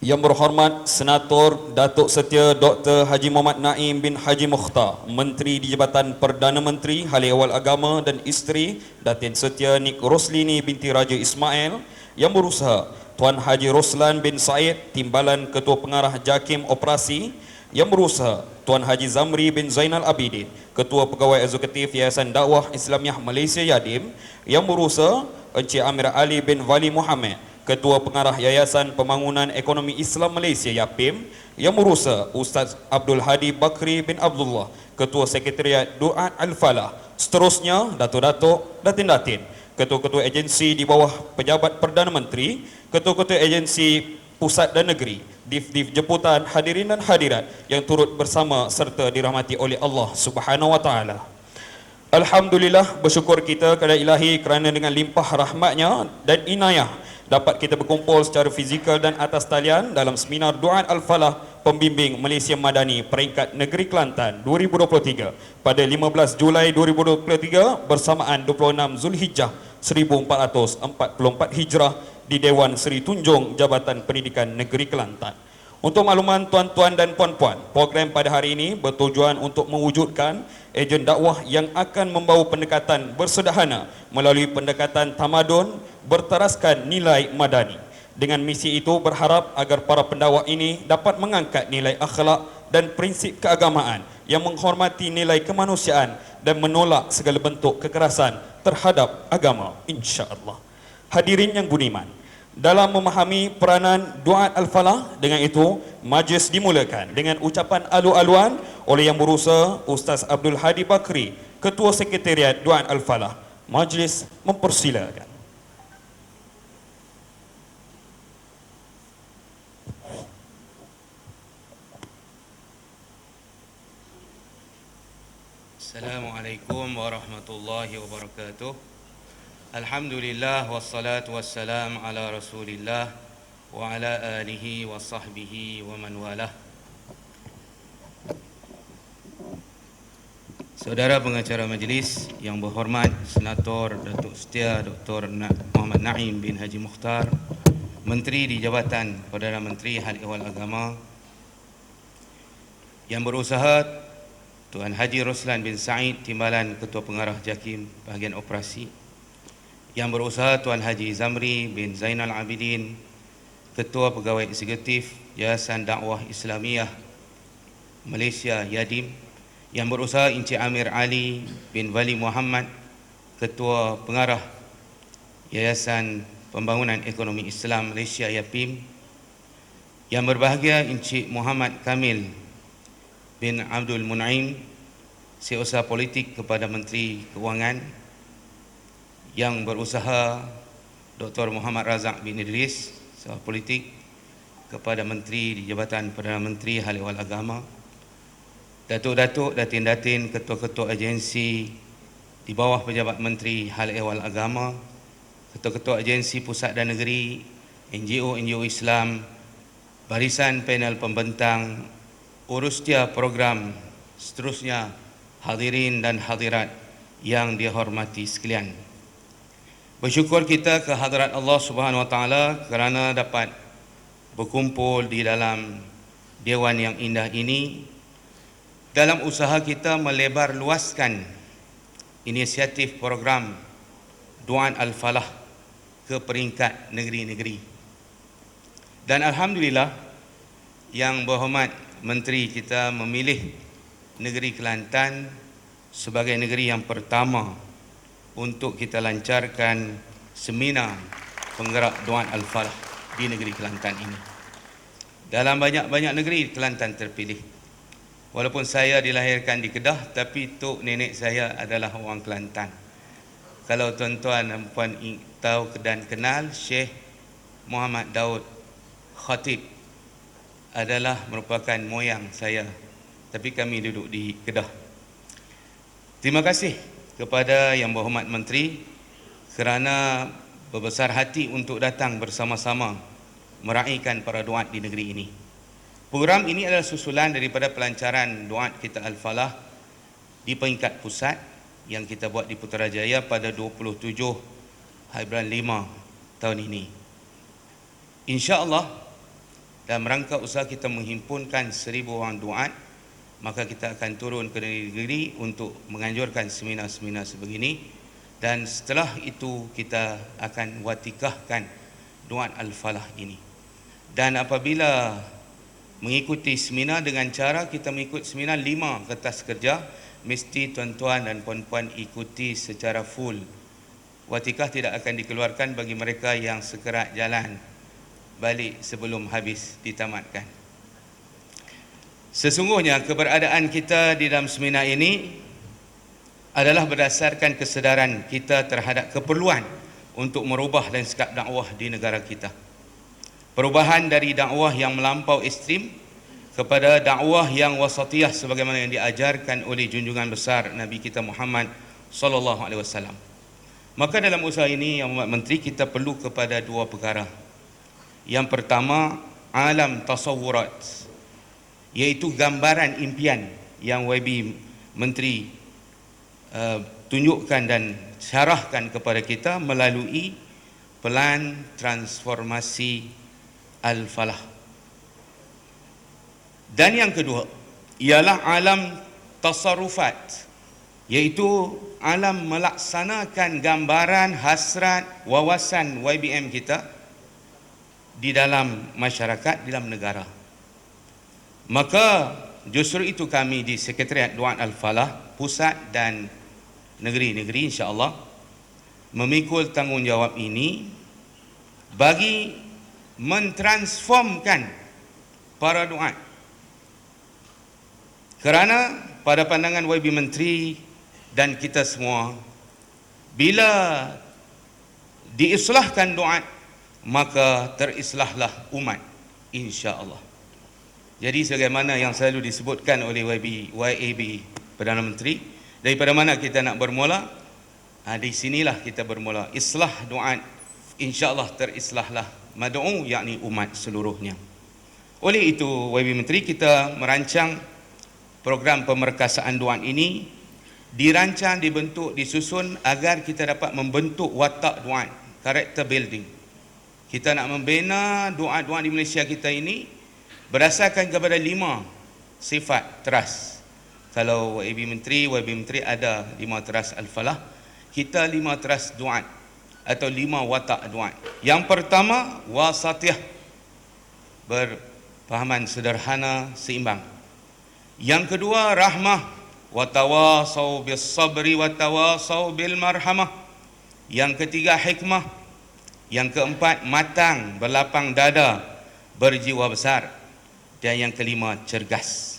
Yang berhormat Senator Datuk Setia Dr. Haji Muhammad Naim bin Haji Mukhtar, Menteri di Jabatan Perdana Menteri, Hal Ehwal Agama dan Isteri Datin Setia Nik Roslini binti Raja Ismail. Yang berusaha Tuan Haji Roslan bin Said, Timbalan Ketua Pengarah JAKIM Operasi. Yang berusaha Tuan Haji Zamri bin Zainal Abidin, Ketua Pegawai Eksekutif Yayasan Dakwah Islamiah Malaysia Yadim. Yang berusaha Encik Amir Ali bin Wali Muhammad, Ketua Pengarah Yayasan Pembangunan Ekonomi Islam Malaysia YAPIM. Yang berusaha Ustaz Abdul Hadi Bakri bin Abdullah, Ketua Sekretariat Duat Al-Falah. Seterusnya Datuk-Datuk, Datin-Datin, Ketua-Ketua agensi di bawah Pejabat Perdana Menteri, Ketua-Ketua agensi Pusat dan Negeri, Div-Div Jemputan, hadirin dan hadirat yang turut bersama serta dirahmati oleh Allah Subhanahu Wa Taala. Alhamdulillah, bersyukur kita kepada Ilahi kerana dengan limpah rahmatnya dan inayah dapat kita berkumpul secara fizikal dan atas talian dalam seminar Duat Al-Falah Pembimbing Malaysia Madani Peringkat Negeri Kelantan 2023 pada 15 Julai 2023 bersamaan 26 Zulhijjah 1444 Hijrah di Dewan Seri Tunjung Jabatan Pendidikan Negeri Kelantan. Untuk makluman tuan-tuan dan puan-puan, program pada hari ini bertujuan untuk mewujudkan ejen dakwah yang akan membawa pendekatan bersederhana melalui pendekatan tamadun bertaraskan nilai madani. Dengan misi itu berharap agar para pendakwah ini dapat mengangkat nilai akhlak dan prinsip keagamaan yang menghormati nilai kemanusiaan dan menolak segala bentuk kekerasan terhadap agama, insya-Allah. Hadirin yang budiman, dalam memahami peranan Duat Al-Falah, dengan itu majlis dimulakan dengan ucapan alu-aluan oleh Yang Berusaha Ustaz Abdul Hadi Bakri, Ketua Sekretariat Duat Al-Falah. Majlis mempersilakan. Assalamualaikum warahmatullahi wabarakatuh. Alhamdulillah wassalatu wassalam ala Rasulillah wa ala alihi wa sahbihi wa man walah. Saudara pengacara majlis yang berhormat Senator Datuk Setia Dr. Muhammad Naim bin Haji Mukhtar, Menteri di Jabatan Perdana Menteri Hal Ehwal Agama. Yang berusaha Tuan Haji Roslan bin Said, Timbalan Ketua Pengarah JAKIM Bahagian Operasi. Yang berusaha Tuan Haji Zamri bin Zainal Abidin, Ketua Pegawai Eksekutif Yayasan Dakwah Islamiah Malaysia Yadim. Yang berusaha Encik Amir Ali bin Wali Muhammad, Ketua Pengarah Yayasan Pembangunan Ekonomi Islam Malaysia YAPIM. Yang berbahagia Encik Muhammad Kamil bin Abdul Munaim, Setiausaha Politik kepada Menteri Kewangan. Yang berusaha Dr. Muhammad Razak bin Idris, Setiausaha Politik kepada Menteri di Jabatan Perdana Menteri Hal Ehwal Agama. Datuk-datuk, datin-datin, ketua-ketua agensi di bawah Pejabat Menteri Hal Ehwal Agama, ketua-ketua agensi Pusat dan Negeri, NGO Islam, barisan panel pembentang, urustia program, seterusnya hadirin dan hadirat yang dihormati sekalian. Bersyukur kita ke hadirat Allah Subhanahu Wa Taala kerana dapat berkumpul di dalam dewan yang indah ini dalam usaha kita melebar luaskan inisiatif program Duat Al-Falah ke peringkat negeri-negeri. Dan alhamdulillah, Yang Berhormat Menteri kita memilih negeri Kelantan sebagai negeri yang pertama untuk kita lancarkan seminar penggerak Duat Al-Falah di negeri Kelantan ini. Dalam banyak-banyak negeri, Kelantan terpilih. Walaupun saya dilahirkan di Kedah, tapi tok nenek saya adalah orang Kelantan. Kalau tuan-tuan dan puan tahu dan kenal, Syekh Muhammad Daud Khatib adalah merupakan moyang saya, tapi kami duduk di Kedah. Terima kasih kepada Yang Berhormat Menteri kerana berbesar hati untuk datang bersama-sama meraihkan para duat di negeri ini. Program ini adalah susulan daripada pelancaran duat kita Al-Falah di peringkat pusat yang kita buat di Putrajaya pada 27 Bulan 5 tahun ini. InsyaAllah Dan merangka usaha kita menghimpunkan 1000 orang duat, maka kita akan turun ke negeri untuk menganjurkan seminar-seminar sebegini. Dan setelah itu kita akan watikahkan duat Al-Falah ini. Dan apabila mengikuti seminar dengan cara kita mengikut seminar 5 kertas kerja, mesti tuan-tuan dan puan-puan ikuti secara full. Watikah tidak akan dikeluarkan bagi mereka yang sekerat jalan balik sebelum habis ditamatkan. Sesungguhnya keberadaan kita di dalam seminar ini adalah berdasarkan kesedaran kita terhadap keperluan untuk merubah lanskap dakwah di negara kita. Perubahan dari dakwah yang melampau ekstrim kepada dakwah yang wasatiyah sebagaimana yang diajarkan oleh junjungan besar Nabi kita Muhammad sallallahu alaihi wasallam. Maka dalam usaha ini Yang Berhormat Menteri, kita perlu kepada 2 perkara. Yang pertama, alam tasawurat, iaitu gambaran impian yang YB Menteri tunjukkan dan syarahkan kepada kita melalui pelan transformasi Al-Falah. Dan yang kedua ialah alam tasarrufat, iaitu alam melaksanakan gambaran hasrat wawasan YBM kita di dalam masyarakat, di dalam negara. Maka justru itu kami di Sekretariat Duat Al-Falah pusat dan negeri-negeri insya-Allah memikul tanggungjawab ini bagi mentransformkan para duat. Kerana pada pandangan YB Menteri dan kita semua, bila diislahkan duat, maka terislahlah umat insya-Allah. Jadi sebagaimana yang selalu disebutkan oleh YAB Perdana Menteri, daripada mana kita nak bermula? Di sinilah kita bermula. Islah duat, insya-Allah terislahlah mad'u, yakni umat seluruhnya. Oleh itu YB Menteri, kita merancang program pemerkasaan duat ini, dirancang, dibentuk, disusun agar kita dapat membentuk watak duat, character building. Kita nak membina duat-duat di Malaysia kita ini berdasarkan kepada 5 sifat teras. Kalau YB Menteri ada 5 teras Al-Falah, kita 5 teras duat atau 5 watak duat. Yang pertama, wasatiyah, berpahaman sederhana, seimbang. Yang kedua, rahmah, watawasau bis sabri watawasau bil marhamah. Yang ketiga, hikmah. Yang keempat, matang, berlapang dada, berjiwa besar. Dan yang kelima, cergas.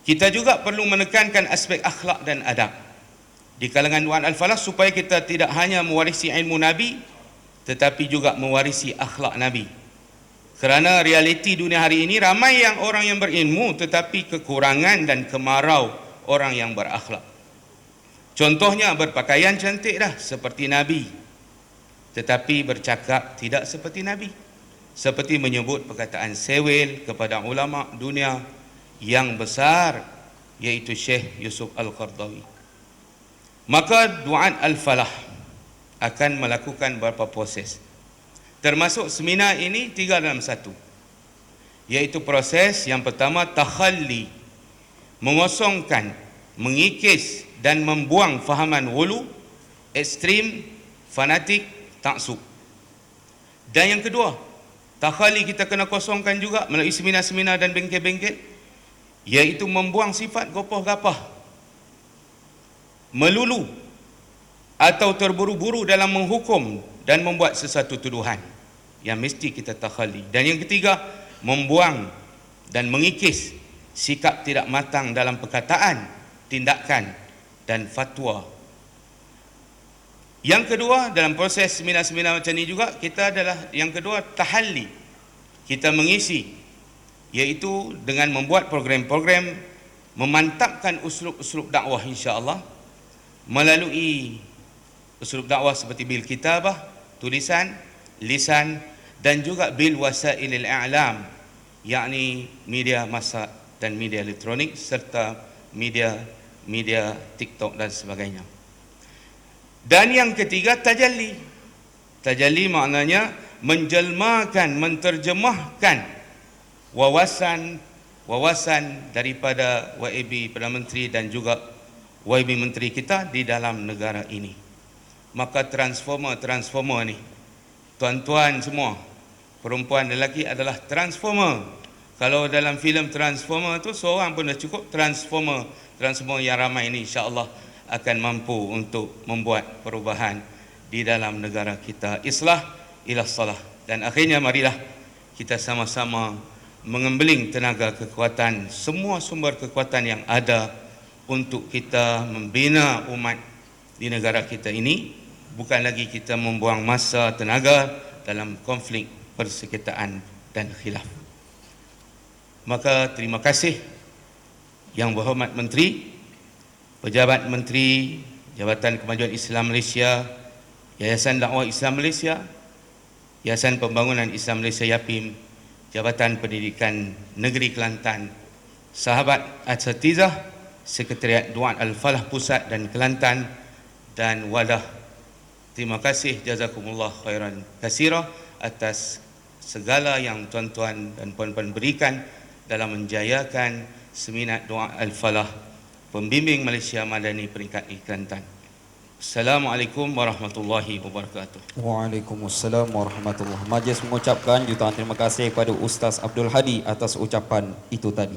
Kita juga perlu menekankan aspek akhlak dan adab di kalangan Duat Al-Falah supaya kita tidak hanya mewarisi ilmu Nabi tetapi juga mewarisi akhlak Nabi. Kerana realiti dunia hari ini, ramai yang orang yang berilmu tetapi kekurangan dan kemarau orang yang berakhlak. Contohnya berpakaian cantik dah seperti Nabi tetapi bercakap tidak seperti Nabi. Seperti menyebut perkataan sewel kepada ulama dunia yang besar, iaitu Syekh Yusuf Al-Qardawi. Maka Duat Al-Falah akan melakukan beberapa proses, termasuk seminar ini 3 dalam 1, iaitu proses yang pertama, takhalli, mengosongkan, mengikis dan membuang fahaman ghulu, ekstrim, fanatik, taksub. Dan yang kedua, takhalli kita kena kosongkan juga melalui seminar-seminar dan bengkel-bengkel, iaitu membuang sifat gopoh-gapah, melulu atau terburu-buru dalam menghukum dan membuat sesuatu tuduhan yang mesti kita takhalli. Dan yang ketiga, membuang dan mengikis sikap tidak matang dalam perkataan, tindakan dan fatwa. Yang kedua, dalam proses seminar-seminar macam ni juga, kita adalah yang kedua, tahalli. Kita mengisi, iaitu dengan membuat program-program memantapkan uslub-uslub dakwah insya-Allah melalui uslub dakwah seperti bil kitabah, tulisan, lisan, dan juga bil wasailil i'lam, yakni media massa dan media elektronik serta media TikTok dan sebagainya. Dan yang ketiga, tajalli. Tajalli maknanya menjelmakan, menterjemahkan wawasan daripada YAB Perdana Menteri dan juga YB Menteri kita di dalam negara ini. Maka transformer ni, tuan-tuan semua, perempuan dan lelaki adalah transformer. Kalau dalam filem Transformer tu seorang pun dah cukup. Transformer yang ramai ini insya-Allah akan mampu untuk membuat perubahan di dalam negara kita. Islah ila salah. Dan akhirnya marilah kita sama-sama mengembeling tenaga kekuatan, semua sumber kekuatan yang ada untuk kita membina umat di negara kita ini. Bukan lagi kita membuang masa tenaga dalam konflik persengketaan dan khilaf. Maka terima kasih Yang Berhormat Menteri, Pejabat Menteri, Jabatan Kemajuan Islam Malaysia, Yayasan Dakwah Islam Malaysia, Yayasan Pembangunan Islam Malaysia YAPIM, Jabatan Pendidikan Negeri Kelantan, Sahabat Asatizah, Sekretariat Duat Al-Falah Pusat dan Kelantan, dan Wadah. Terima kasih, jazakumullah khairan katsira atas segala yang tuan-tuan dan puan-puan berikan dalam menjayakan seminar doa Al-Falah Pembimbing Malaysia Madani peringkat Kelantan. Assalamualaikum warahmatullahi wabarakatuh. Waalaikumsalam warahmatullahi wabarakatuh. Majlis mengucapkan jutaan terima kasih kepada Ustaz Abdul Hadi atas ucapan itu tadi.